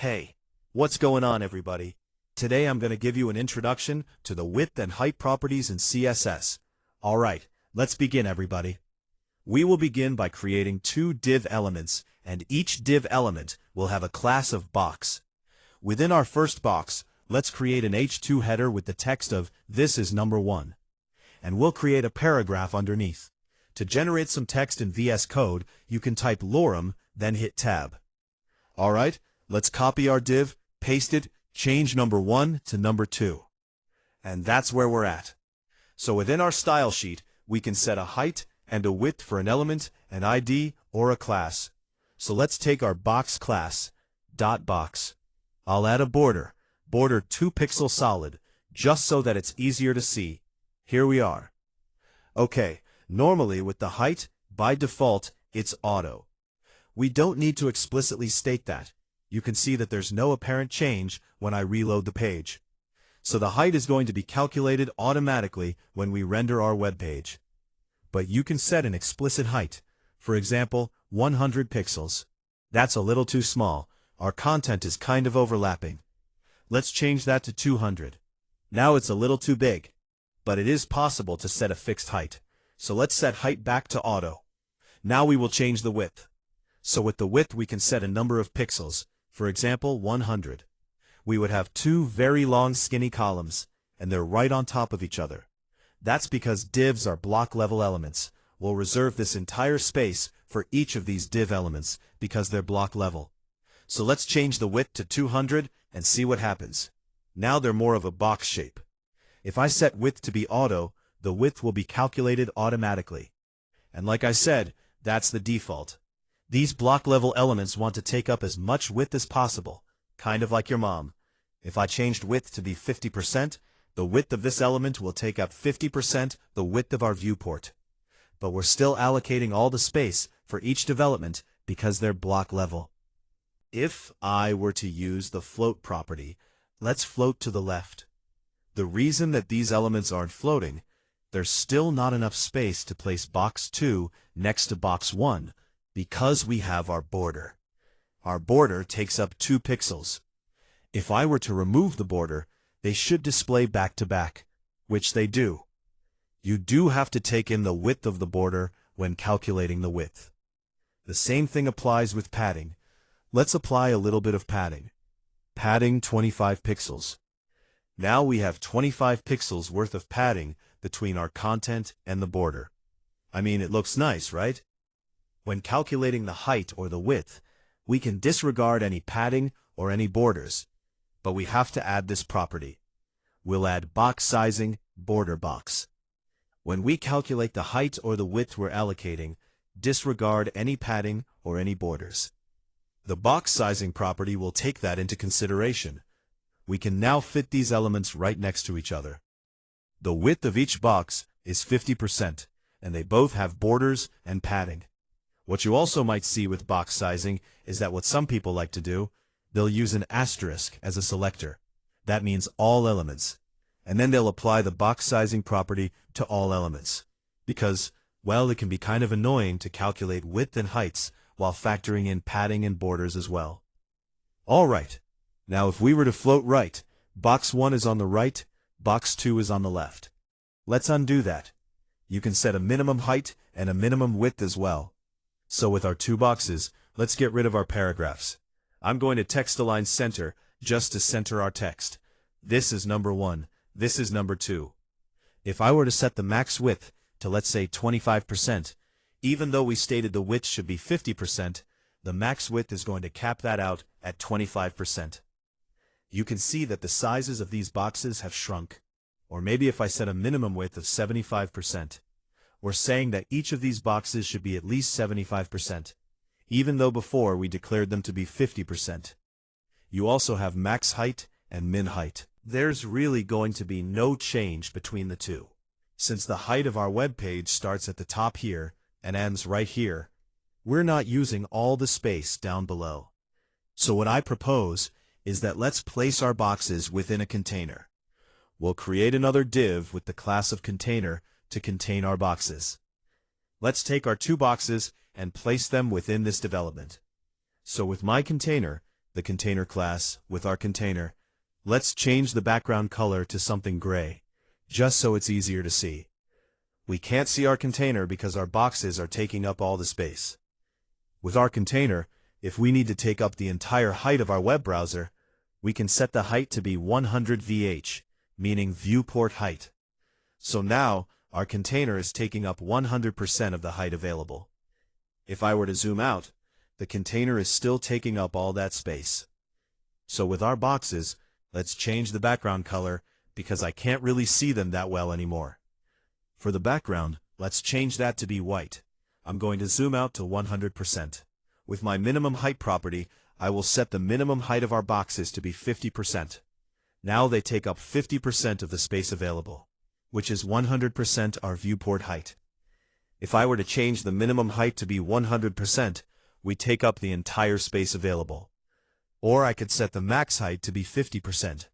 Hey, what's going on, everybody? Today I'm going to give you an introduction to the width and height properties in CSS. Alright, let's begin, everybody. We will begin by creating two div elements, and each div element will have a class of box. Within our first box, let's create an h2 header with the text of "This is number 1." And we'll create a paragraph underneath. To generate some text in VS Code, you can type lorem, then hit tab. Alright, let's copy our div, paste it, change number 1 to number 2. And that's where we're at. So within our style sheet, we can set a height and a width for an element, an ID, or a class. So let's take our box class, .box. I'll add a border 2 pixel solid, just so that it's easier to see. Here we are. Okay, normally with the height, by default, it's auto. We don't need to explicitly state that. You can see that there's no apparent change when I reload the page. So the height is going to be calculated automatically when we render our web page. But you can set an explicit height. For example, 100 pixels. That's a little too small. Our content is kind of overlapping. Let's change that to 200. Now it's a little too big. But it is possible to set a fixed height. So let's set height back to auto. Now we will change the width. So with the width we can set a number of pixels, for example 100. We would have two very long skinny columns, and they're right on top of each other. That's because divs are block level elements. We'll reserve this entire space for each of these div elements because they're block level. So let's change the width to 200 and see what happens. Now they're more of a box shape. If I set width to be auto, the width will be calculated automatically. And like I said, that's the default. These block level elements want to take up as much width as possible, kind of like your mom. If I changed width to be 50%, the width of this element will take up 50% the width of our viewport. But we're still allocating all the space for each development because they're block level. If I were to use the float property, let's float to the left. The reason that these elements aren't floating, there's still not enough space to place box 2 next to box 1 because we have our border. Our border takes up 2 pixels. If I were to remove the border, they should display back to back, which they do. You do have to take in the width of the border when calculating the width. The same thing applies with padding. Let's apply a little bit of padding. Padding 25 pixels. Now we have 25 pixels worth of padding between our content and the border. I mean, it looks nice, right? When calculating the height or the width, we can disregard any padding or any borders, but we have to add this property. We'll add box sizing, border box. When we calculate the height or the width we're allocating, disregard any padding or any borders. The box sizing property will take that into consideration. We can now fit these elements right next to each other. The width of each box is 50%, and they both have borders and padding. What you also might see with box sizing is that what some people like to do, they'll use an asterisk as a selector. That means all elements. And then they'll apply the box sizing property to all elements. Because, well, it can be kind of annoying to calculate width and heights while factoring in padding and borders as well. Alright, now if we were to float right, box 1 is on the right, box 2 is on the left. Let's undo that. You can set a minimum height and a minimum width as well. So with our 2 boxes, let's get rid of our paragraphs. I'm going to text align center just to center our text. This is number 1, this is number 2. If I were to set the max width to, let's say, 25%, even though we stated the width should be 50%, the max width is going to cap that out at 25%. You can see that the sizes of these boxes have shrunk. Or maybe if I set a minimum width of 75%. We're saying that each of these boxes should be at least 75%, even though before we declared them to be 50%. You also have max height and min height. There's really going to be no change between the two. Since the height of our web page starts at the top here and ends right here, we're not using all the space down below. So what I propose is that let's place our boxes within a container. We'll create another div with the class of container to contain our boxes. Let's take our 2 boxes and place them within this development. So with my container, the container class, with our container, let's change the background color to something gray, just so it's easier to see. We can't see our container because our boxes are taking up all the space. With our container, if we need to take up the entire height of our web browser, we can set the height to be 100 VH, meaning viewport height. So now, our container is taking up 100% of the height available. If I were to zoom out, the container is still taking up all that space. So with our boxes, let's change the background color because I can't really see them that well anymore. For the background, let's change that to be white. I'm going to zoom out to 100%. With my minimum height property, I will set the minimum height of our boxes to be 50%. Now they take up 50% of the space available, which is 100% our viewport height. If I were to change the minimum height to be 100%, we take up the entire space available. Or I could set the max height to be 50%.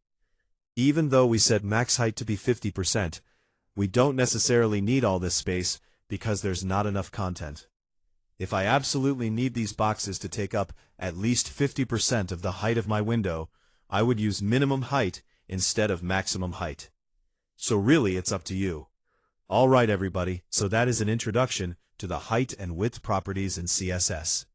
Even though we set max height to be 50%, we don't necessarily need all this space because there's not enough content. If I absolutely need these boxes to take up at least 50% of the height of my window, I would use minimum height instead of maximum height. So really, it's up to you. Alright everybody, so that is an introduction to the height and width properties in CSS.